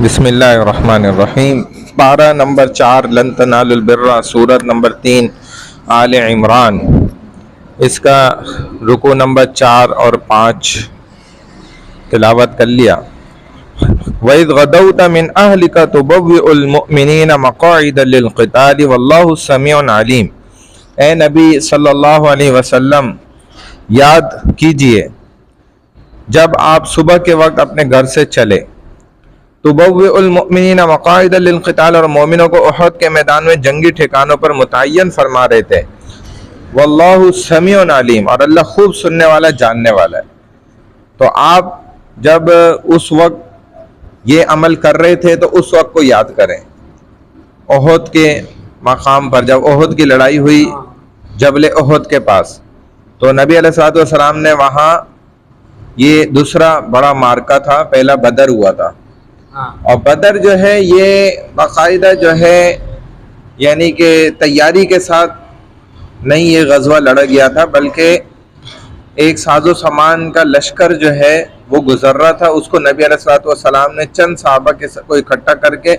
बिस्मिल्लाहिर्रहमानिर्रहीम। पारा नंबर 4 लन तनालुल बिर्रा, सूरत नंबर 3 आले इमरान। इसका रुकू नंबर 4 और 5 तिलावत कर लिया। वइज़ गदौत मिन अहलिका तुबव्विउल मुमिनीना मक़ाइद लिल-क़िताल वल्लाहु समीउन अलीम। ए नबी सल्लल्लाहु अलैहि वसल्लम, याद कीजिए जब आप सुबह के वक्त अपने घर से चले, तुबव्विउल मुमिनीना मक़ाइद लिल-क़िताल, और मोमिनों को उहद के मैदान में जंगी ठिकानों पर मुतय्यन फरमा रहे थे। वल्लाहु समीउन अलीम, और अल्लाह खूब सुनने वाला जानने वाला है। तो आप जब उस वक्त ये अमल कर रहे थे तो उस वक्त को याद करें। उहद के मकाम पर जब उहद की लड़ाई हुई जबल उहद के पास, तो नबी अलैहिस्सलातु वस्सलाम ने वहाँ, ये दूसरा बड़ा मार्का था, पहला बदर हुआ था। और बदर जो है ये बाकायदा जो है यानी कि तैयारी के साथ नहीं ये गजवा लड़ा गया था, बल्कि एक साजो सामान का लश्कर जो है वो गुजर रहा था। उसको नबी अलैहिस्सलातु वस्सलाम ने चंद सहाबा को इकट्ठा करके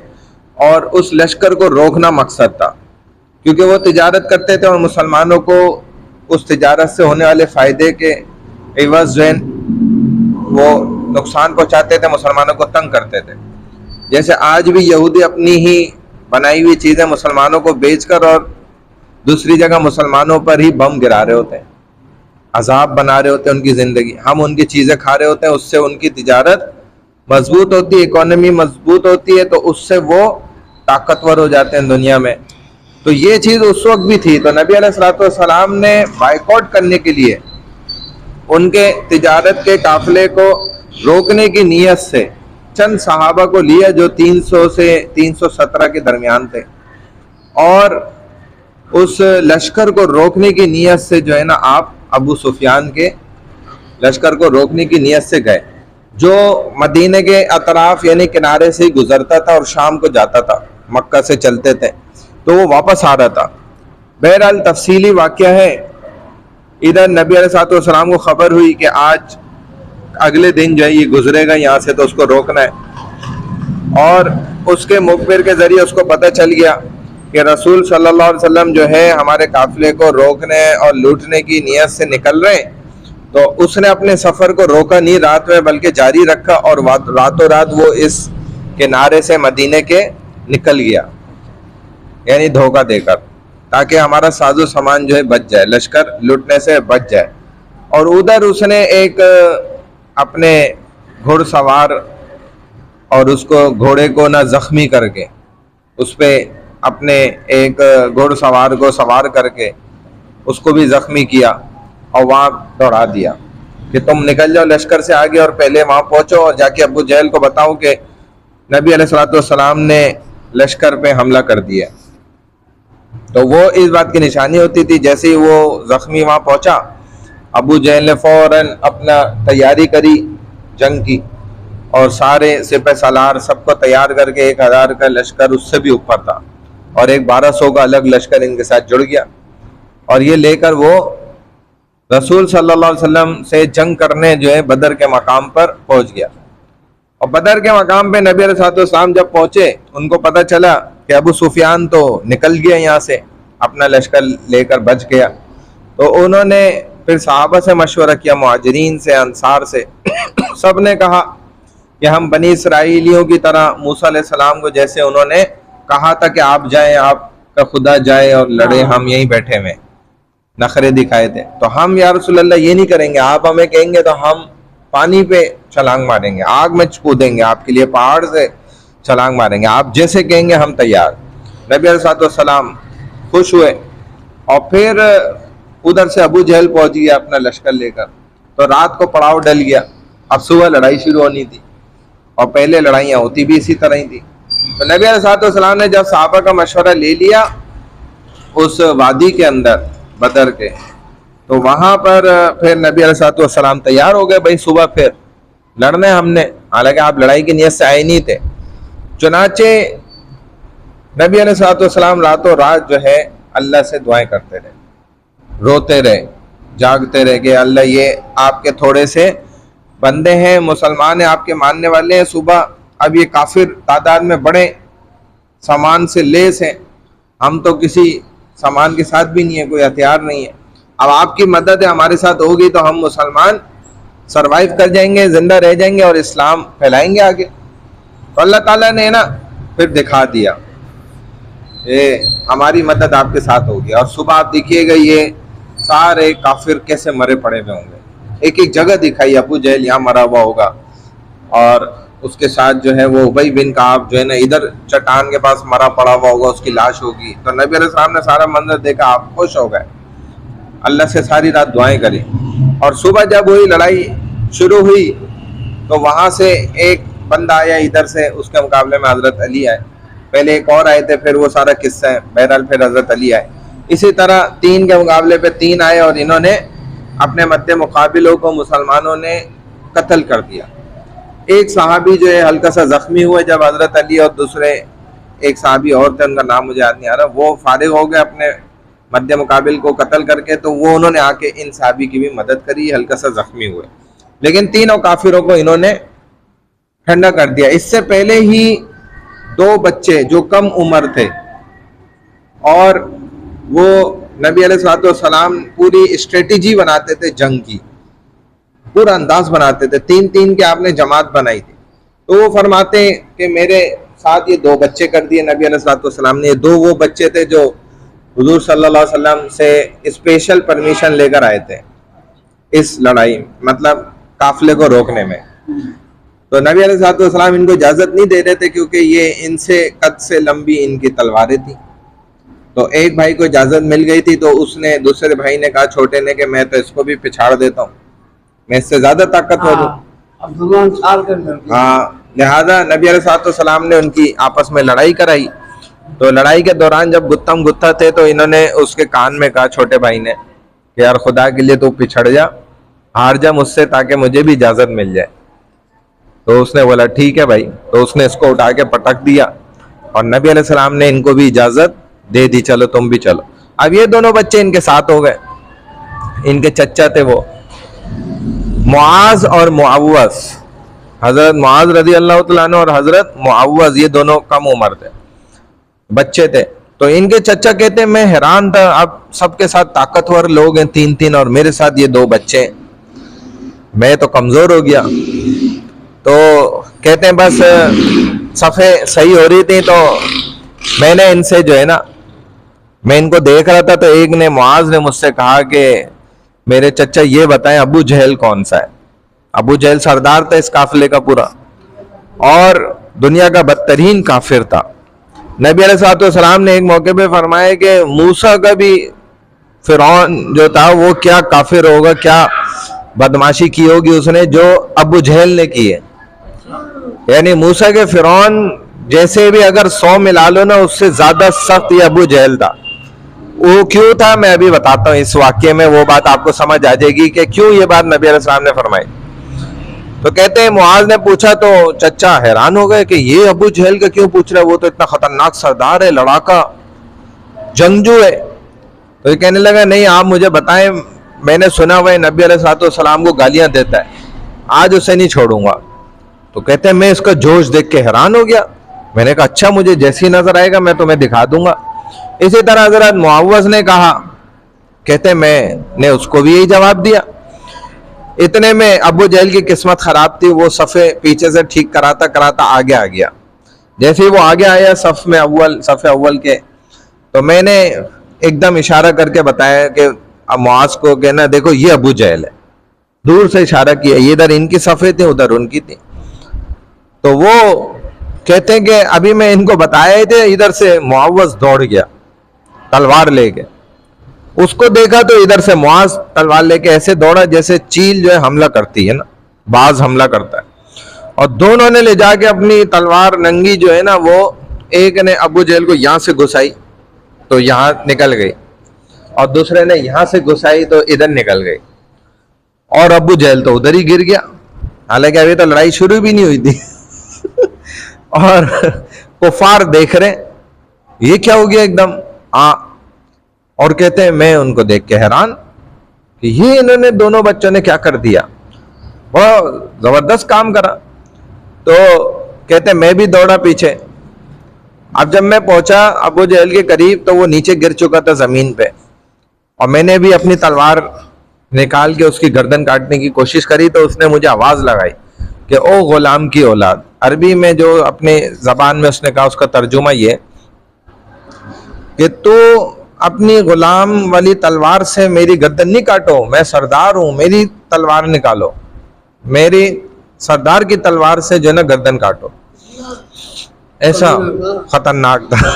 और उस लश्कर को रोकना मकसद था, क्योंकि वो तिजारत करते थे और मुसलमानों को उस तिजारत से होने वाले फ़ायदे के एवज़ जो है वो नुकसान पहुँचाते थे, मुसलमानों को तंग करते थे। जैसे आज भी यहूदी अपनी ही बनाई हुई चीज़ें मुसलमानों को बेचकर और दूसरी जगह मुसलमानों पर ही बम गिरा रहे होते हैं, अजाब बना रहे होते हैं उनकी ज़िंदगी। हम उनकी चीज़ें खा रहे होते हैं, उससे उनकी तिजारत मजबूत होती है, इकोनॉमी मजबूत होती है, तो उससे वो ताकतवर हो जाते हैं दुनिया में। तो ये चीज़ उस वक्त भी थी। तो नबी अलैहिस्सलातु वस्सलाम ने बाइकआउट करने के लिए उनके तिजारत के काफिले को रोकने की नीयत से चंद सहाबा को लिया जो 300 से 317 के दरमियान थे, और उस लश्कर को रोकने की नीयत से जो है ना, आप अबू सुफियान के लश्कर को रोकने की नीयत से गए, जो मदीने के अतराफ यानी किनारे से ही गुजरता था और शाम को जाता था, मक्का से चलते थे, तो वो वापस आ रहा था। बहरहाल तफसीली वाक़या है, इधर नबी अलैहिस्सलातु वस्सलाम को खबर हुई कि आज अगले दिन जो है ये गुजरेगा यहाँ से, तो उसको रोकना है। और उसके मुखबिर के ज़रिए उसको पता चल गया कि रसूल सल्लल्लाहु अलैहि वसल्लम जो है हमारे काफिले को रोकने और लूटने की नीयत से निकल रहे हैं। तो उसने अपने सफ़र को रोका नहीं रात में, बल्कि जारी रखा, और रातों रात वो इस किनारे से मदीने के निकल गया, यानी धोखा देकर, ताकि हमारा साजो सामान जो है बच जाए, लश्कर लूटने से बच जाए। और उधर उसने एक अपने घुड़सवार और उसको घोड़े को ना ज़ख्मी करके, उस पर अपने एक घुड़सवार को सवार करके उसको भी ज़ख्मी किया और वहाँ दौड़ा दिया कि तुम निकल जाओ लश्कर से आगे और पहले वहाँ पहुँचो और जाके अबू जहल को बताओ कि नबी अलैहिस्सलातु वस्सलाम ने लश्कर पे हमला कर दिया। तो वो इस बात की निशानी होती थी। जैसे ही वो ज़ख्मी वहाँ पहुँचा, अबू जहल ने फ़ौरन अपना तैयारी करी जंग की, और सारे सिपह सालार सबको तैयार करके 1000 का लश्कर उससे भी ऊपर था, और एक 1200 का अलग लश्कर इनके साथ जुड़ गया, और ये लेकर वो रसूल सल्लल्लाहु अलैहि वसल्लम से जंग करने जो है बदर के मकाम पर पहुंच गया। और बदर के मकाम पे नबी अलैहिस्सलातु वस्सलाम जब पहुंचे, उनको पता चला कि अबू सुफियान तो निकल गया यहाँ से, अपना लश्कर लेकर बच गया। तो उन्होंने फिर सहाबा से मशवरा किया, मुहाजिरीन से, अंसार से सब ने कहा कि हम बनी इसराइलियों की तरह मूसा अलैहिस्सलाम को जैसे उन्होंने कहा था कि आप जाएं, आपका खुदा जाए और लड़े, हम यहीं बैठे हुए, नखरे दिखाए थे, तो हम या रसूल अल्लाह ये नहीं करेंगे। आप हमें कहेंगे तो हम पानी पे छलांग मारेंगे, आग में कूदेंगे, आपके लिए पहाड़ से छलांग मारेंगे, आप जैसे कहेंगे हम तैयार। नबी अलैहिस्सलातु वस्सलाम खुश हुए, और फिर उधर से अबू जहल पहुंच गया अपना लश्कर लेकर। तो रात को पड़ाव डल गया, अब सुबह लड़ाई शुरू होनी थी, और पहले लड़ाइयाँ होती भी इसी तरह ही थी। तो नबी अलैहिस्सलातु वस्सलाम ने जब सहाबा का मशवरा ले लिया उस वादी के अंदर बदर के, तो वहाँ पर फिर नबी अलैहिस्सलातु वस्सलाम तैयार हो गए, भाई सुबह फिर लड़ने हमने, हालांकि आप लड़ाई की नीयत से आए नहीं थे। चुनाचे नबी अलैहिस्सलातु वस्सलाम रातों रात जो है अल्लाह से दुआएं करते रहे, रोते रहे, जागते रहे कि अल्लाह ये आपके थोड़े से बंदे हैं, मुसलमान हैं, आपके मानने वाले हैं, सुबह अब ये काफिर तादाद में बड़े सामान से लेस हैं, हम तो किसी सामान के साथ भी नहीं है, कोई हथियार नहीं है। अब आपकी मदद है हमारे साथ होगी तो हम मुसलमान सरवाइव कर जाएंगे, जिंदा रह जाएंगे और इस्लाम फैलाएंगे आगे। तो अल्लाह ताला ने ना फिर दिखा दिया, ये हमारी मदद आपके साथ होगी। और सुबह आप देखिएगा ये सारे काफिर कैसे मरे पड़े हुए होंगे। एक एक जगह दिखाई, अबू जहल यहाँ मरा हुआ होगा और उसके साथ जो है वो उबई बिन काब जो है ना इधर चट्टान के पास मरा पड़ा हुआ होगा, उसकी लाश होगी। तो नबी अलैहिस्सलाम ने सारा मंजर देखा, आप खुश हो गए, अल्लाह से सारी रात दुआएं करी। और सुबह जब हुई लड़ाई शुरू हुई तो वहां से एक बंदा आया इधर से, उसके मुकाबले में हजरत अली आए, पहले एक और आए थे, फिर वो सारा किस्सा है। बहरहाल फिर हजरत अली आए। इसी तरह 3 के मुकाबले पे 3 आए और इन्होंने अपने मद्दे मुकाबिलों को मुसलमानों ने कत्ल कर दिया। एक सहाबी जो है हल्का सा जख्मी हुए जब हजरत अली और दूसरे एक सहाबी और थे, उनका नाम मुझे याद नहीं आ रहा, वो फारिग हो गए अपने मद्दे मुकाबिल को कत्ल करके, तो वो उन्होंने आके इन सहाबी की भी मदद करी, हल्का सा जख्मी हुए। लेकिन तीनों काफिरों को इन्होंने ठंडा कर दिया। इससे पहले ही 2 बच्चे जो कम उम्र थे और वो नबी अलैहिस्सलाम पूरी स्ट्रेटेजी बनाते थे, जंग की पूरा अंदाज बनाते थे, 3-3 के आपने जमात बनाई थी। तो वो फरमाते हैं कि मेरे साथ ये 2 बच्चे कर दिए नबी अलैहिस्सलाम ने। 2 वो बच्चे थे जो हुजूर सल्लल्लाहु अलैहि वसल्लम से स्पेशल परमिशन लेकर आए थे इस लड़ाई, मतलब काफिले को रोकने में। तो नबी अलैहिस्सलाम इनको इजाजत नहीं दे रहे थे क्योंकि ये इनसे कद से लंबी इनकी तलवारें थी। तो एक भाई को इजाजत मिल गई थी, तो उसने दूसरे भाई ने कहा छोटे ने कि मैं तो इसको भी पिछाड़ देता हूँ, मैं इससे ज्यादा ताकतवर हूँ। हाँ, लिहाजा नबी अलैहिस्सलाम ने उनकी आपस में लड़ाई कराई। तो लड़ाई के दौरान जब गुत्तम गुत्ता थे तो इन्होंने उसके कान में कहा, छोटे भाई ने, कि यार खुदा के लिए तू पिछड़ जा, हार जा मुझसे ताकि मुझे भी इजाजत मिल जाए। तो उसने बोला ठीक है भाई। तो उसने इसको उठा के पटक दिया और नबी अलैहिस्सलाम ने इनको भी इजाजत दे दी, चलो तुम भी चलो। अब ये दोनों बच्चे इनके साथ हो गए, इनके चच्चा थे वो मुआज और मुआवज, हजरत मुआज रजी अल्लाह तआला अन्हु और हजरत मुआवज, ये दोनों कम उम्र थे, बच्चे थे। तो इनके चच्चा कहते मैं हैरान था, अब सबके साथ ताकतवर लोग हैं 3-3 और मेरे साथ ये 2 बच्चे, मैं तो कमजोर हो गया। तो कहते हैं बस सफ़े सही हो रही थी तो मैंने इनसे जो है ना, मैं इनको देख रहा था तो एक ने, मुआज ने मुझसे कहा कि मेरे चच्चा ये बताएं अबू जहल कौन सा है। अबू जहल सरदार था इस काफिले का पूरा और दुनिया का बदतरीन काफिर था। नबी अलैहिस्सलाम ने एक मौके पे फरमाया कि मूसा का भी फिरौन जो था वो क्या काफिर होगा, क्या बदमाशी की होगी उसने जो अबू जहल ने की है। यानी मूसा के फिरौन जैसे भी अगर 100 मिला लो ना, उससे ज्यादा सख्त ये अबू जहल था। वो क्यों था मैं अभी बताता हूँ, इस वाक्य में वो बात आपको समझ आ जाएगी कि क्यों ये बात नबी अलैहिस्सलाम ने फरमाई। तो कहते हैं मुआज ने पूछा तो चच्चा हैरान हो गए कि ये अबू जहल का क्यों पूछ रहा है, वो तो इतना खतरनाक सरदार है, लड़ाका, जंगजू है। तो ये कहने लगा नहीं आप मुझे बताएं, मैंने सुना हुआ है नबी अलैहिस्सलाम को गालियां देता है, आज उसे नहीं छोड़ूंगा। तो कहते हैं मैं इसका जोश देख के हैरान हो गया, मैंने कहा अच्छा मुझे जैसी नजर आएगा मैं तुम्हें दिखा दूंगा। इसी तरह हजरत मुआवज ने कहा, कहते मैंने उसको भी यही जवाब दिया। इतने में अबू जहल की किस्मत खराब थी, वो सफ़े पीछे से ठीक कराता कराता आगे आ गया। जैसे ही वो आगे आया सफ़े अव्वल के, तो मैंने एकदम इशारा करके बताया कि मुआज को कहना देखो ये अबू जहल है, दूर से इशारा किया, ये इधर इनकी सफ़े थी उधर उनकी थी। तो वो कहते हैं कि अभी मैं इनको बताया थे, इधर से मुआवज दौड़ गया तलवार लेके, उसको देखा तो इधर से मुआज तलवार लेके ऐसे दौड़ा जैसे चील जो है हमला करती है ना, बाज हमला करता है। और दोनों ने ले जाके अपनी तलवार नंगी जो है ना, वो एक ने अबू जहल को यहां से घुसाई तो यहां निकल गई और दूसरे ने यहां से घुसाई तो इधर निकल गई और अबू जहल तो उधर ही गिर गया, हालांकि अभी तो लड़ाई शुरू भी नहीं हुई थी। और कुफार देख रहे ये क्या हो गया एकदम। और कहते हैं मैं उनको देख के हैरान कि ये इन्होंने दोनों बच्चों ने क्या कर दिया, बड़ा जबरदस्त काम करा। तो कहते मैं भी दौड़ा पीछे। अब जब मैं पहुंचा अबू जहल के करीब तो वो नीचे गिर चुका था जमीन पे, और मैंने भी अपनी तलवार निकाल के उसकी गर्दन काटने की कोशिश करी तो उसने मुझे आवाज लगाई कि ओ गुलाम की औलाद। अरबी में जो अपने जबान में उसने कहा, उसका तर्जुमा ये कि तू अपनी गुलाम वाली तलवार से मेरी गर्दन नहीं काटो, मैं सरदार हूं, मेरी तलवार निकालो, मेरी सरदार की तलवार से जो है ना गर्दन काटो। ऐसा खतरनाक था।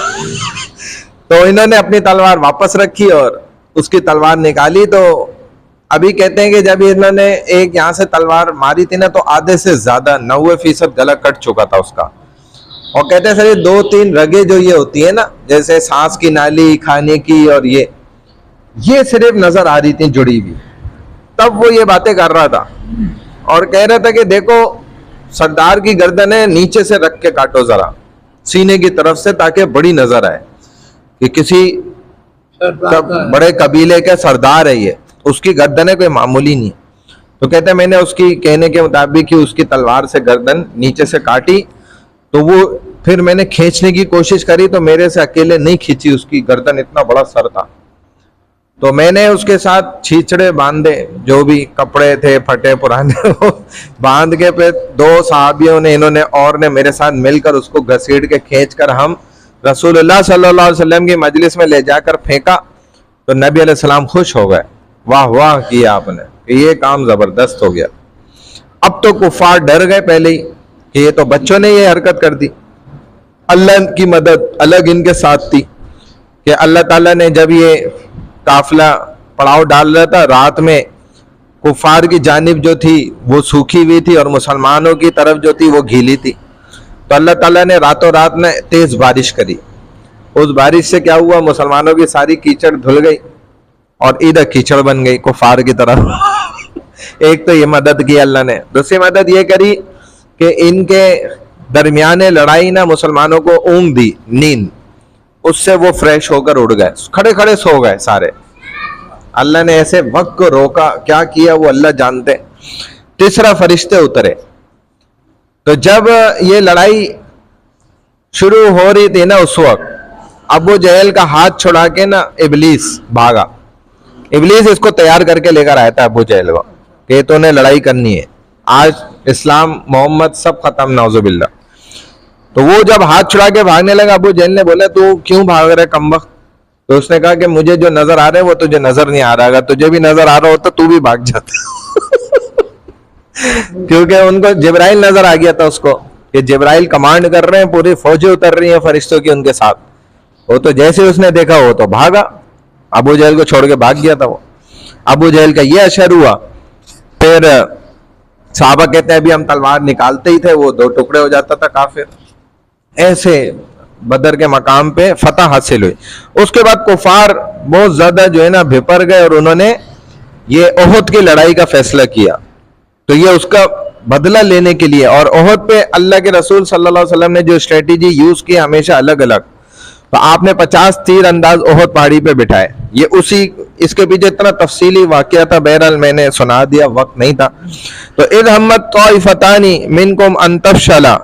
तो इन्होंने अपनी तलवार वापस रखी और उसकी तलवार निकाली। तो अभी कहते हैं कि जब इन्होंने एक यहाँ से तलवार मारी थी ना तो आधे से ज्यादा 90% गला कट चुका था उसका। और कहते हैं सर ये 2-3 रगे जो ये होती है ना, जैसे सांस की नाली, खाने की, और ये सिर्फ नजर आ रही थी जुड़ी हुई। तब वो ये बातें कर रहा था और कह रहा था कि देखो सरदार की गर्दन है, नीचे से रख के काटो जरा सीने की तरफ से, ताकि बड़ी नजर आए कि किसी बड़े कबीले के सरदार है ये, उसकी गर्दन है, कोई मामूली नहीं। तो कहते हैं मैंने उसकी कहने के मुताबिक ही उसकी तलवार से गर्दन नीचे से काटी। तो वो फिर मैंने खींचने की कोशिश करी तो मेरे से अकेले नहीं खींची, उसकी गर्दन इतना बड़ा सर था। तो मैंने उसके साथ छींचड़े बांधे, जो भी कपड़े थे फटे पुराने वो बांध के, फिर 2 सहाबियों ने, इन्होंने और ने मेरे साथ मिलकर उसको घसीट के खींच कर हम रसूलुल्लाह सल्लल्लाहु अलैहि वसल्लम की मजलिस में ले जाकर फेंका। तो नबी अलैहि सलाम खुश हो गए, वाह वाह किया आपने, ये काम जबरदस्त हो गया। अब तो कुफार डर गए पहले ही कि ये तो बच्चों ने ये हरकत कर दी। अल्लाह की मदद अलग इनके साथ थी कि अल्लाह ताला ने जब ये काफिला पड़ाव डाल रहा था, रात में कुफार की जानिब जो थी वो सूखी हुई थी और मुसलमानों की तरफ जो थी वो गीली थी। तो अल्लाह ताला ने रातों रात में तेज बारिश करी। उस बारिश से क्या हुआ, मुसलमानों की सारी कीचड़ धुल गई और इधर कीचड़ बन गई कुफार की तरफ। एक तो ये मदद की अल्लाह ने। दूसरी मदद ये करी कि इनके दरमियाने लड़ाई ना मुसलमानों को ऊँग दी नींद, उससे वो फ्रेश होकर उड़ गए, खड़े खड़े सो गए सारे। अल्लाह ने ऐसे वक्त को रोका, क्या किया वो अल्लाह जानते। तीसरा फरिश्ते उतरे। तो जब ये लड़ाई शुरू हो रही थी ना उस वक्त अबू जहल का हाथ छुड़ा के ना इबलीस भागा। इबलीस इसको तैयार करके लेकर आया था अबू जहल को कि तूने लड़ाई करनी है, आज इस्लाम मोहम्मद सब खत्म नौजुबिल्ला। तो वो जब हाथ छुड़ा के भागने लगा, अबू जहल ने बोला तू क्यों भाग रहा है कमबख्त? तो उसने कहा कि मुझे जो नजर आ रहा है वो तुझे नजर नहीं आ रहा, अगर तुझे भी नजर आ रहा होता तू भी भाग जाता। क्योंकि उनको जिब्राइल नजर आ गया था उसको कि जिब्राइल कमांड कर रहे हैं, पूरी फौजें उतर रही हैं फरिश्तों की उनके साथ। वो तो जैसे उसने देखा वो तो भागा, अबू जहल को छोड़ के भाग गया था वो। अबू जहल का ये असर हुआ। फिर साहबा कहते हैं अभी हम तलवार निकालते ही थे वो 2 टुकड़े हो जाता था काफिर। ऐसे बदर के मकाम पे फतह हासिल हुई। उसके बाद कुफार बहुत ज्यादा जो है ना भिपर गए और उन्होंने ये ओहद की लड़ाई का फैसला किया। तो ये उसका बदला लेने के लिए, और ओहद पे अल्लाह के रसूल सल्लल्लाहु अलैहि वसल्लम ने जो स्ट्रेटेजी यूज की हमेशा अलग अलग, तो आपने 50 तीर अंदाज ओहद पहाड़ी पे बिठाए। ये उसी इसके पीछे इतना तफसीली वाकया था, बहरहाल मैंने सुना दिया, वक्त नहीं था। तो इद हम्मत ताइफतानी मिनकुम अन तफशला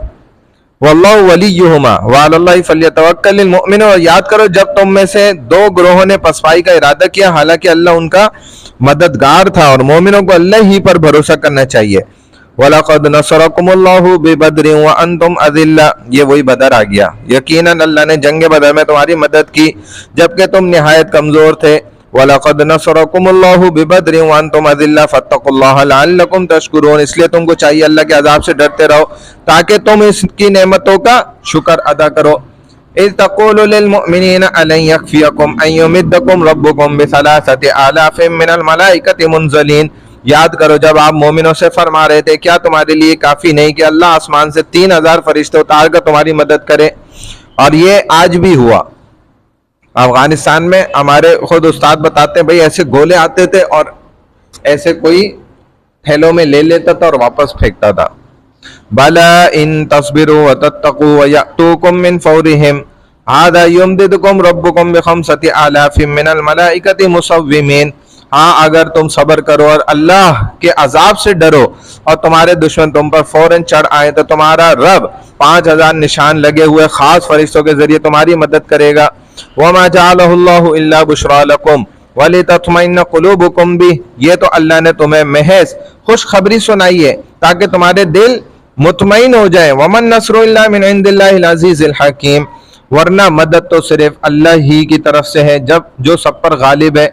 वल्लाहु वलियुहुमा व अलल्लाहि फल्यतवक्कलिल मुमिनून। और याद करो जब तुम में से 2 ग्रोहों ने पसपाई का इरादा किया, हालांकि अल्लाह उनका मददगार था और मोमिनों को अल्लाह ही पर भरोसा करना चाहिए। वलक़द नसरकुमुल्लाहु बिबद्रिन व अंतुम अज़िल्ला, ये वही बदर आ गया। यकीनन अल्लाह ने जंग बदर में तुम्हारी मदद की जबकि तुम निहायत कमजोर थे। वलक़द नसरकुमुल्लाहु बिबद्रिन व अंतुम अज़िल्ला फत्तकुल्लाह लअल्लकुम तशकुरून, इसलिए तुमको चाहिए अल्लाह के अजाब से डरते रहो ताकि तुम इसकी नेमतों का शुक्र अदा करो। इज़ तक़ूलु लिल मुअमिनीना अलन यकफ़ियकुम अन युमिद्दकुम रब्बुकुम बिसलासति आलाफ़िम मिनल मलाइकति मुनज़लीन, याद करो जब आप मोमिनों से फरमा रहे थे क्या तुम्हारे लिए काफी नहीं कि अल्लाह आसमान से 3000 फरिश्ते उतार कर तुम्हारी मदद करे। और ये आज भी हुआ। अफगानिस्तान में हमारे खुद उस्ताद बताते हैं भाई ऐसे गोले आते थे और ऐसे कोई थैलों में ले लेता था और वापस फेंकता था। बला इन तस्बिरु व तत्तकू व यअतूकुम मिन फौरिहिम हादा युमदिदकुम रब्बुकुम बिखमसति आलाफिम मिनल मलाइकति मुसव्विमीन, हाँ अगर तुम सब्र करो और अल्लाह के अजाब से डरो और तुम्हारे दुश्मन तुम पर फौरन चढ़ आए तो तुम्हारा रब 5000 निशान लगे हुए खास फरिश्तों के जरिए तुम्हारी मदद करेगा। वमा जअलहुल्लाहु इल्ला बुशरा लकुम वलितत्मइन्न कुलूबुकुम भी, ये तो अल्लाह ने तुम्हें महज खुशखबरी सुनाई है ताकि तुम्हारे दिल मुतमईन हो जाए। वमन नस्रु इल्ला मिन इंदिल्लाहिल अजीजिल हकीम, वरना मदद तो सिर्फ अल्लाह ही की तरफ से है जब जो सब पर गालिब है,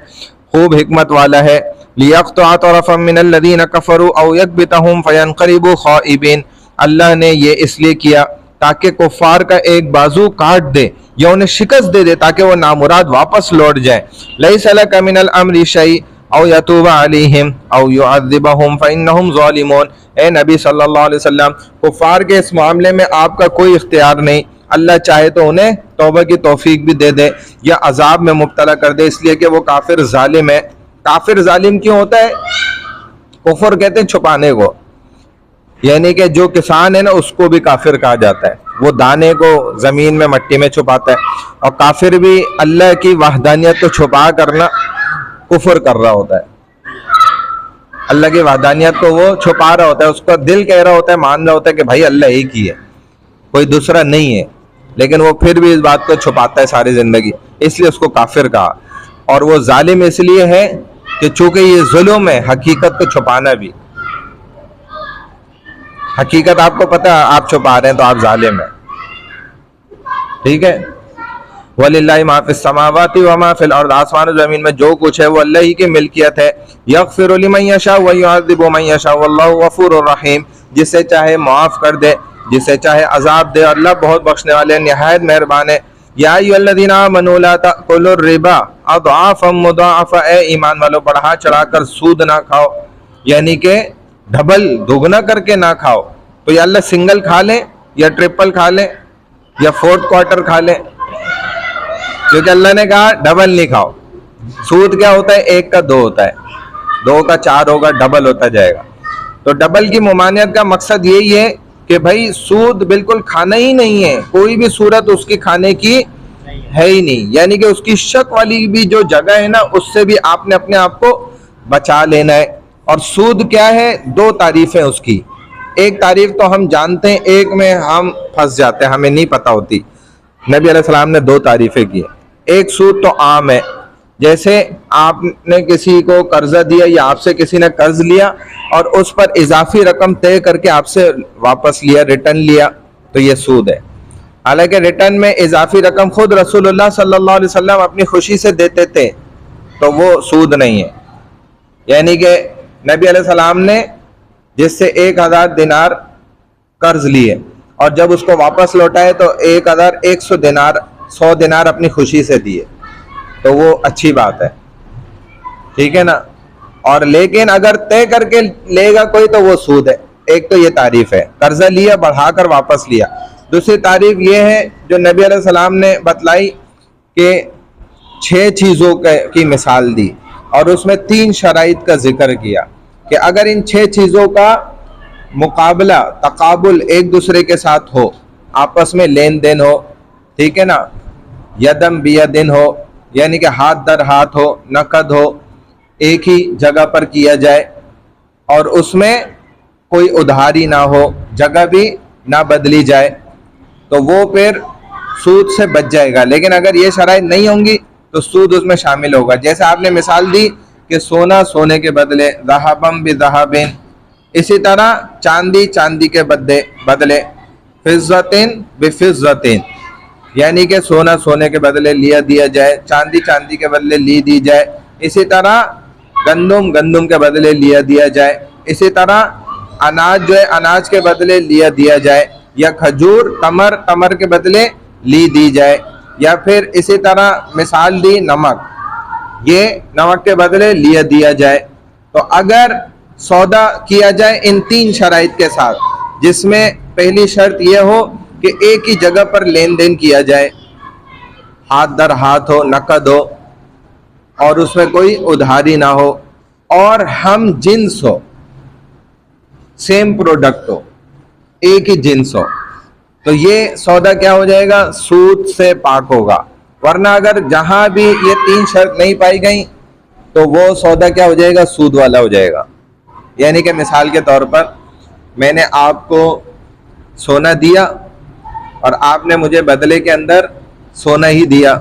खूब हिकमत वाला है। लियक़्तअ तरफ़म मिनल्लज़ीना कफ़रू औ यकबितहुम फयनक़लिबू ख़ाइबीन, अल्लाह ने ये इसलिए किया ताकि कुफ़ार का एक बाजू काट दे या उन्हें शिकस्त दे दे ताकि वो नामुराद वापस लौट जाए। लैसा लका मिनल अम्रि शै औ यतूबा अलैहिम औ युअज़्ज़िबहुम फ़इन्नहुम ज़ालिमून, ए नबी सल्लल्लाहु अलैहि वसल्लम कुफ़ार के इस मामले में आपका कोई इख्तियार नहीं। अल्लाह चाहे तो उन्हें तौबा की तौफीक भी दे दे या अजाब में मुब्तला कर दे, इसलिए कि वो काफिर जालिम है। काफिर जालिम क्यों होता है? कुफर कहते हैं छुपाने को, यानी कि जो किसान है ना उसको भी काफिर कहा जाता है, वो दाने को जमीन में मट्टी में छुपाता है। और काफिर भी अल्लाह की वहदानियत को छुपा करना कुफर कर रहा होता है, अल्लाह की वहदानियत को वो छुपा रहा होता है, उसका दिल कह रहा होता है, मान रहा होता है कि भाई अल्लाह एक ही है, कोई दूसरा नहीं है, लेकिन वो फिर भी इस बात को छुपाता है सारी जिंदगी, इसलिए उसको काफिर कहा। और वो जालिम इसलिए है कि चूंकि ये जुल्म है हकीकत को छुपाना भी, हकीकत आपको पता है आप छुपा रहे हैं तो आप जालिम है। ठीक है, वलिल्लाहि मा फिस समावाति व मा फिल अर्द, आसमान और जमीन में जो कुछ है वो अल्लाह ही की मिल्कियत है। यगफिरु लिमन यशा व युअज़्ज़िबु मन यशा वल्लाहु गफूरुर रहीम, जिसे चाहे माफ कर दे, जिसे चाहे अजाब दे, अल्लाह बहुत बख्शने वाले निहायत मेहरबान है। या अय्युहल्लज़ीना आमनू ला ताकुलुर रिबा अज़आफ़न मुज़ाअफ़ा, ए ईमान वालों बढ़ा चढ़ाकर सूद ना खाओ, यानी कि डबल दोगुना करके ना खाओ। तो या अल्लाह सिंगल खा ले या ट्रिपल खा ले या फोर्थ क्वार्टर खा ले, क्योंकि अल्लाह ने कहा डबल नहीं खाओ। सूद क्या होता है? एक का दो होता है, दो का चार होगा, डबल होता जाएगा। तो डबल की मुमानियत का मकसद यही है कि भाई सूद बिल्कुल खाना ही नहीं है, कोई भी सूरत उसकी खाने की है ही नहीं, यानी कि उसकी शक वाली भी जो जगह है ना उससे भी आपने अपने आप को बचा लेना है। और सूद क्या है? दो तारीफें उसकी, एक तारीफ तो हम जानते हैं, एक में हम फंस जाते हैं, हमें नहीं पता होती। नबी अलैहि सलाम ने दो तारीफें की। एक सूद तो आम है, जैसे आपने किसी को कर्जा दिया या आपसे किसी ने कर्ज लिया और उस पर इजाफी रकम तय करके आपसे वापस लिया, रिटर्न लिया, तो ये सूद है। हालांकि रिटर्न में इजाफी रकम खुद रसूलुल्लाह सल्लल्लाहु अलैहि वसल्लम अपनी खुशी से देते थे, तो वो सूद नहीं है। यानी कि नबी अलैहि सलाम ने जिससे 1000 दिनार कर्ज लिए और जब उसको वापस लौटाए तो 1100 दिनार 100 दिनार अपनी खुशी से दिए, तो वो अच्छी बात है। ठीक है ना? और लेकिन अगर तय करके लेगा कोई तो वो सूद है। एक तो ये तारीफ है, कर्जा लिया बढ़ाकर वापस लिया। दूसरी तारीफ ये है जो नबी अलैहि सलाम ने बतलाई कि 6 चीज़ों की मिसाल दी और उसमें 3 शराइत का जिक्र किया कि अगर इन 6 चीज़ों का मुकाबला तकाबुल एक दूसरे के साथ हो, आपस में लेन देन हो, ठीक है ना, यदम बियदिन हो, यानी कि हाथ दर हाथ हो, नकद हो, एक ही जगह पर किया जाए और उसमें कोई उधारी ना हो, जगह भी ना बदली जाए, तो वो फिर सूद से बच जाएगा। लेकिन अगर ये शराइत नहीं होंगी तो सूद उसमें शामिल होगा। जैसे आपने मिसाल दी कि सोना सोने के बदले, ज़हाबम बिज़हाबिन, इसी तरह चांदी चांदी के बदले, फिज़्ज़तिन बिफ़िज़्ज़तिन, यानी कि सोना सोने के बदले लिया दिया जाए, चांदी चांदी के बदले ली दी जाए। इसी तरह गंदुम गंदुम के बदले लिया दिया जाए। इसी तरह अनाज जो है अनाज के बदले लिया दिया जाए, या खजूर तमर तमर के बदले ली दी जाए। या फिर इसी तरह मिसाल दी नमक, ये नमक के बदले लिया दिया जाए। तो अगर सौदा किया जाए इन 3 शराइत के साथ, जिसमें पहली शर्त यह हो कि एक ही जगह पर लेन देन किया जाए, हाथ दर हाथ हो, नकद हो और उसमें कोई उधारी ना हो और हम जिन्स हो, सेम प्रोडक्ट हो, एक ही जिन्स हो, तो ये सौदा क्या हो जाएगा? सूद से पाक होगा। वरना अगर जहां भी ये 3 शर्त नहीं पाई गई तो वो सौदा क्या हो जाएगा, सूद वाला हो जाएगा। यानी कि मिसाल के तौर पर मैंने आपको सोना दिया और आपने मुझे बदले के अंदर सोना ही दिया,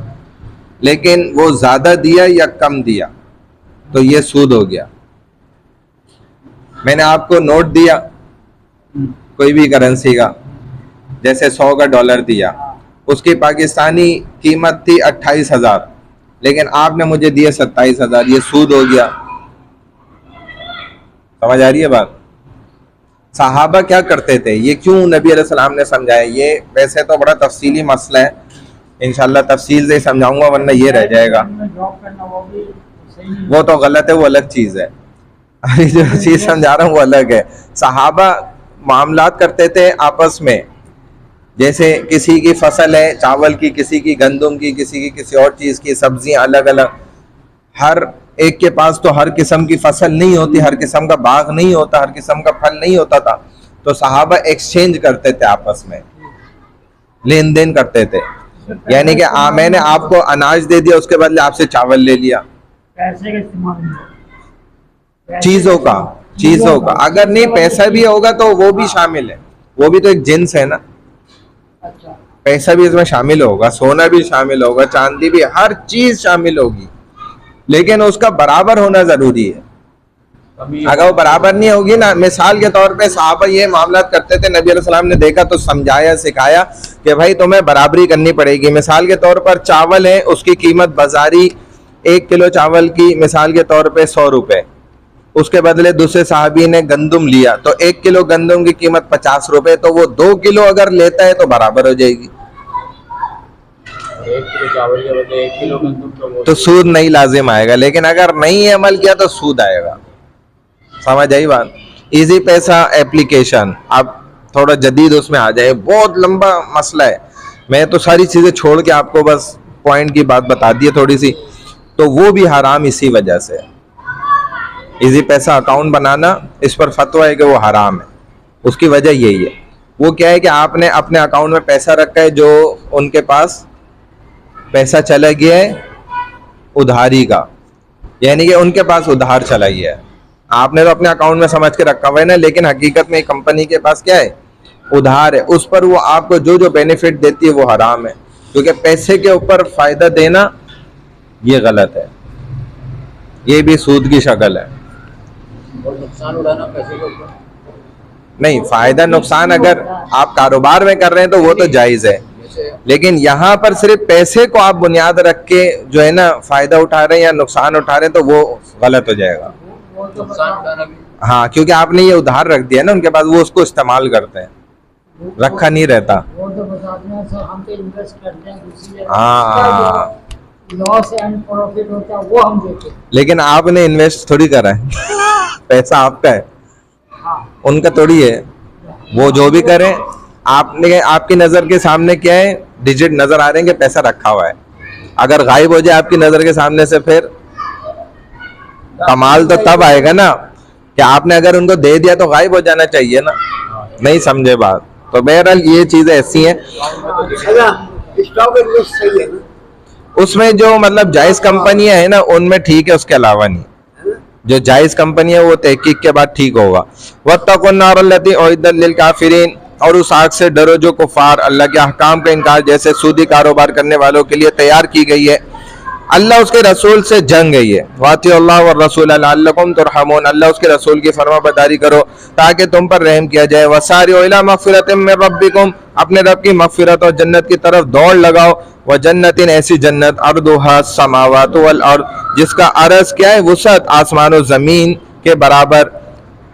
लेकिन वो ज़्यादा दिया या कम दिया, तो ये सूद हो गया। मैंने आपको नोट दिया कोई भी करेंसी का, जैसे 100 का डॉलर दिया, उसकी पाकिस्तानी कीमत थी 28,000, लेकिन आपने मुझे दिए 27,000, ये सूद हो गया। समझ आ रही है बात? सहाबा क्या करते थे, ये क्यों नबी अलैहि सलाम ने समझाया, ये वैसे तो बड़ा तफसीली मसला है, इंशाल्लाह तफसील से समझाऊंगा, वरना ये रह जाएगा। वो तो गलत है, वो अलग चीज़ है। अभी जो चीज़ समझा रहा हूँ वो अलग है। सहाबा मामलात करते थे आपस में, जैसे किसी की फसल है चावल की, किसी की गंदम की, किसी की किसी और चीज़ की, सब्जियां अलग अलग, हर एक के पास तो हर किस्म की फसल नहीं होती, हर किस्म का बाग नहीं होता, हर किस्म का फल नहीं होता था। तो सहाबा एक्सचेंज करते थे आपस में, लेन देन करते थे। यानी कि मैंने आपको अनाज दे दिया, उसके बदले आपसे चावल ले लिया। पैसे का इस्तेमाल चीजों का अगर नहीं पैसा भी होगा तो वो भी शामिल है, वो भी तो एक जिन्स है ना। अच्छा, पैसा भी इसमें शामिल होगा, सोना भी शामिल होगा, चांदी भी, हर चीज शामिल होगी, लेकिन उसका बराबर होना जरूरी है। अगर वो बराबर नहीं होगी ना, मिसाल के तौर पे सहाबा ये मामला करते थे, नबी अलैहि सलाम ने देखा तो समझाया सिखाया कि भाई तुम्हें बराबरी करनी पड़ेगी। मिसाल के तौर पर चावल है, उसकी कीमत बाजारी 1 किलो चावल की मिसाल के तौर पे 100 रुपए, उसके बदले दूसरे साहबी ने गंदम लिया तो 1 किलो गंदम की कीमत 50 रुपए, तो वो 2 किलो अगर लेता है तो बराबर हो जाएगी। 1 किलो चावल के बदले 1 किलो गंदम तो सूद नहीं लाजिम आएगा, लेकिन अगर नहीं अमल किया तो सूद आएगा। समझ आई बात? इजी पैसा एप्लीकेशन, आप थोड़ा जदीद उसमें आ जाए, बहुत लंबा मसला है, मैं तो सारी चीजें छोड़ के आपको बस पॉइंट की बात बता दी है थोड़ी सी। तो वो भी हराम इसी वजह से। इजी पैसा अकाउंट बनाना, इस पर फतवा है कि वो हराम है। उसकी वजह यही है, वो क्या है कि आपने अपने अकाउंट में पैसा रखा है, जो उनके पास पैसा चला गया है उधारी का, यानी कि उनके पास उधार चला गया है, आपने तो अपने अकाउंट में समझ के रखा हुआ है ना, लेकिन हकीकत में कंपनी के पास क्या है, उधार है। उस पर वो आपको जो जो बेनिफिट देती है वो हराम है, क्योंकि पैसे के ऊपर फायदा देना ये गलत है, ये भी सूद की शक्ल है। और नुकसान उड़ाना पैसे के ऊपर नहीं, फायदा नुकसान अगर आप कारोबार में कर रहे हैं तो वो तो जायज है, लेकिन यहाँ पर सिर्फ पैसे को आप बुनियाद रख के जो है ना फायदा उठा रहे हैं या नुकसान उठा रहे हैं, तो वो गलत हो जाएगा। नुकसान उठाना भी, हाँ, क्योंकि आपने ये उधार रख दिया ना उनके पास, वो उसको इस्तेमाल करते हैं, रखा नहीं रहता। वो तो बता दें सर, हम तो इन्वेस्ट करते हैं दूसरी जगह, हाँ, लॉस एंड प्रॉफिट होता है वो हम देते हैं। लेकिन आपने इन्वेस्ट थोड़ी करा है पैसा आपका है, हाँ, उनका थोड़ी है। वो जो भी करें, आपने आपकी नजर के सामने क्या है, डिजिट नजर आ रहे हैं कि पैसा रखा हुआ है, अगर गायब हो जाए आपकी नजर के सामने से, फिर कमाल तो तब आएगा ना कि आपने अगर उनको दे दिया तो गायब हो जाना चाहिए ना। नहीं समझे बात? तो बहरहाल ये चीजें ऐसी हैं। स्टॉक इन्वेस्ट सही है ना, उसमें जो मतलब जायज कंपनियां है ना उनमें ठीक है, उसके अलावा नहीं। जो जायज कंपनी है वो तहकीक के बाद ठीक होगा। वत्तकुन नारल्लती उइद्दत लिल काफिरीन, और उस आग से डरो जो कुफार अल्लाह के अहकाम का इनकार जैसे सूदी कारोबार करने वालों के लिए तैयार की गई है। अल्लाह उसके रसूल से जंग गई है। वातिउल्लाह व रसूल लअल्लकुम तुरहमून, अल्लाह उसके रसूल की फरमाबरदारी करो ताकि तुम पर रहम किया जाए। वसारिउ इला मगफिरतिम मिन रब्बिकुम, अपने रब की मगफिरत और जन्नत की तरफ दौड़ लगाओ। व जन्नतिन, ऐसी जन्नत अर्दुहा समावातु वल अर्द, जिसका अर्ज क्या है, वसअत आसमान और जमीन के बराबर।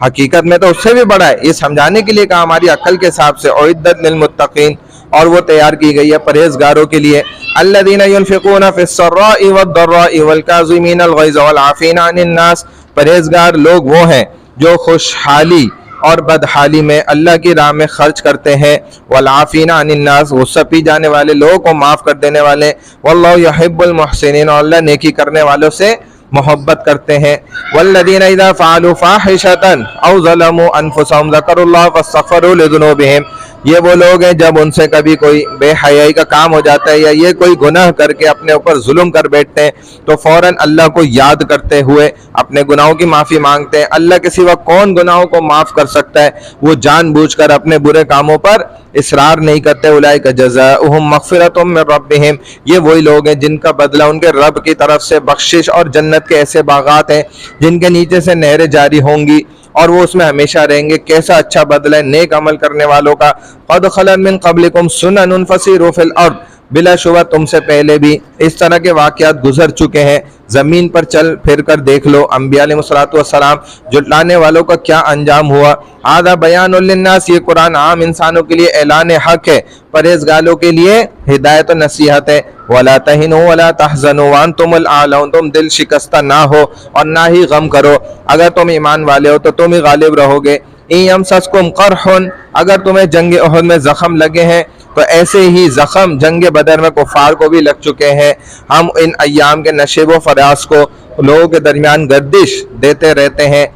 हकीकत में तो उससे भी बड़ा है, ये समझाने के लिए कहा हमारी अक्ल के हिसाब से। उइद्दत लिल मुत्तकीन, और वो तैयार की गई है परहेजगारों के लिए। अल्लज़ीना युनफ़िक़ूना फ़िस्सर्राइ वद्दर्राइ वल्काज़िमीनल ग़ैज़ वल आफ़ीना अनिन नास, परहेजगार लोग वो हैं जो खुशहाली और बदहाली में अल्लाह की राह में खर्च करते हैं। वल आफ़ीना अनिन नास, गुस्सा पी जाने वाले लोगों को माफ़ कर देने वाले। वल्लाहु युहिब्बुल मुहसिनीन, और अल्लाह नेकी करने वालों से मोहब्बत करते हैं। वल्लज़ीना इज़ा फ़अलू फ़ाहिशतन औ ज़लमू अनफुसहुम ज़करुल्लाह फ़स्तग़फ़रू लिज़ुनूबिहिम, ये वो लोग हैं जब उनसे कभी कोई बेहयाई का काम हो जाता है या ये कोई गुनाह करके अपने ऊपर जुल्म कर बैठते हैं तो फौरन अल्लाह को याद करते हुए अपने गुनाहों की माफ़ी मांगते हैं। अल्लाह के सिवा कौन गुनाहों को माफ़ कर सकता है, वो जानबूझकर अपने बुरे कामों पर इसरार नहीं करते। उलाइका जज़ाउहुम मग़फ़िरतुम मिन रब्बिहिम, ये वही लोग हैं जिनका बदला उनके रब की तरफ से बख्शिश और जन्नत के ऐसे बागात हैं जिनके नीचे से नहरें जारी होंगी और वो उसमें हमेशा रहेंगे। कैसा अच्छा बदला है नेक अमल करने वालों का। क़द ख़लत मिन क़ब्लिकुम सुननुन फ़सीरू फ़िल अर्ज़, बिलाशुबा तुमसे पहले भी इस तरह के वाक़यात गुजर चुके हैं, ज़मीन पर चल फिर कर देख लो। अम्बिया अलैहिस्सलातु वस्सलाम जुटलाने वालों का क्या अंजाम हुआ। आधा बयानुल लिन्नास, ये कुरान आम इंसानों के लिए ऐलान हक है, परहेज़गारों के लिए हिदायत और नसीहत है। वला तहिनु वला तहज़नु व अंतुमुल आलऊन, तुम दिल शिकस्ता ना हो और ना ही गम करो, अगर तुम ईमान वाले हो तो तुम ही गालिब रहोगे। इन यमसस्कुम क़रहुन, अगर तुम्हें जंग उहद में जख्म लगे हैं तो ऐसे ही जख्म जंग बदर में कुफार को भी लग चुके हैं। हम इन अय्याम के नशेब व फराज को लोगों के दरमियान गर्दिश देते रहते हैं।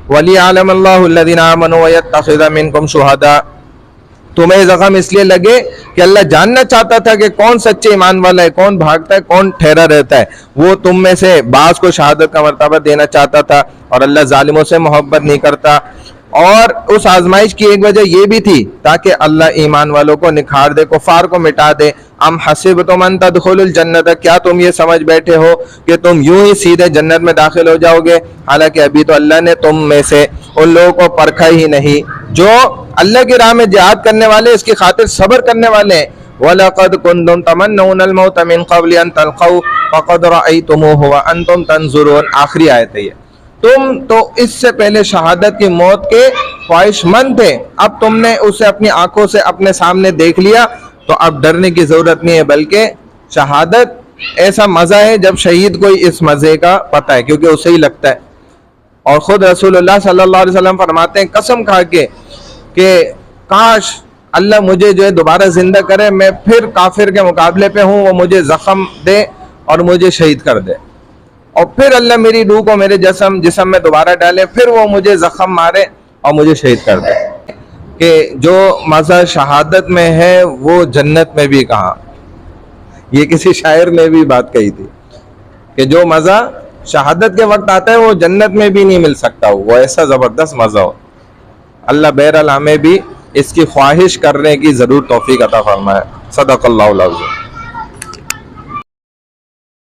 वलियअलमल्लाहुल्लज़ीना आमनू व यत्तखिज़ मिनकुम शुहदा, तुम्हें जख्म इसलिए लगे कि अल्लाह जानना चाहता था कि कौन सच्चे ईमान वाला है, कौन भागता है, कौन ठहरा रहता है। वो तुम में से बाज़ को शहादत का मर्तबा देना चाहता था और अल्लाह जालिमों से मोहब्बत नहीं करता। और उस आजमाइश की एक वजह यह भी थी ताकि अल्लाह ईमान वालों को निखार दे, कुफार को मिटा दे। अम हसिबतुम अन तदखुलुल जन्नत, क्या तुम ये समझ बैठे हो कि तुम यूं ही सीधे जन्नत में दाखिल हो जाओगे, हालांकि अभी तो अल्लाह ने तुम में से उन लोगों को परखा ही नहीं जो अल्लाह की राह में जिहाद करने वाले, इसकी खातिर सब्र करने वाले हैं। वलक़द कुन्तुम तमन्नौनल मौत मिन क़ब्ल अन तल्क़ऊ फ़क़द रअयतुमूहु व अंतुम तंज़ुरून, आखिरी आयत है ये। तुम तो इससे पहले शहादत की मौत के ख्वाहिशमंद थे, अब तुमने उसे अपनी आंखों से अपने सामने देख लिया, तो अब डरने की जरूरत नहीं है, बल्कि शहादत ऐसा मजा है जब शहीद को इस मजे का पता है, क्योंकि उसे ही लगता है। और खुद रसूलुल्लाह सल्लल्लाहु अलैहि वसल्लम फरमाते हैं कसम खा के कि काश अल्लाह मुझे जो है दोबारा जिंदा करे, मैं फिर काफिर के मुकाबले पे हूँ, वो मुझे जख्म दे और मुझे शहीद कर दे, और फिर अल्लाह मेरी रूह को मेरे जिस्म में दोबारा डाले, फिर वो मुझे जख्म मारे और मुझे शहीद कर दे। कि जो मज़ा शहादत में है वो जन्नत में भी कहाँ। ये किसी शायर ने भी बात कही थी कि जो मज़ा शहादत के वक्त आता है वो जन्नत में भी नहीं मिल सकता, वो ऐसा ज़बरदस्त मज़ा हो। अल्लाह बहरहाल हमें भी इसकी ख्वाहिश करने की ज़रूर तौफीक अता फरमाए। सदक़ल्लाहुल अज़ीम।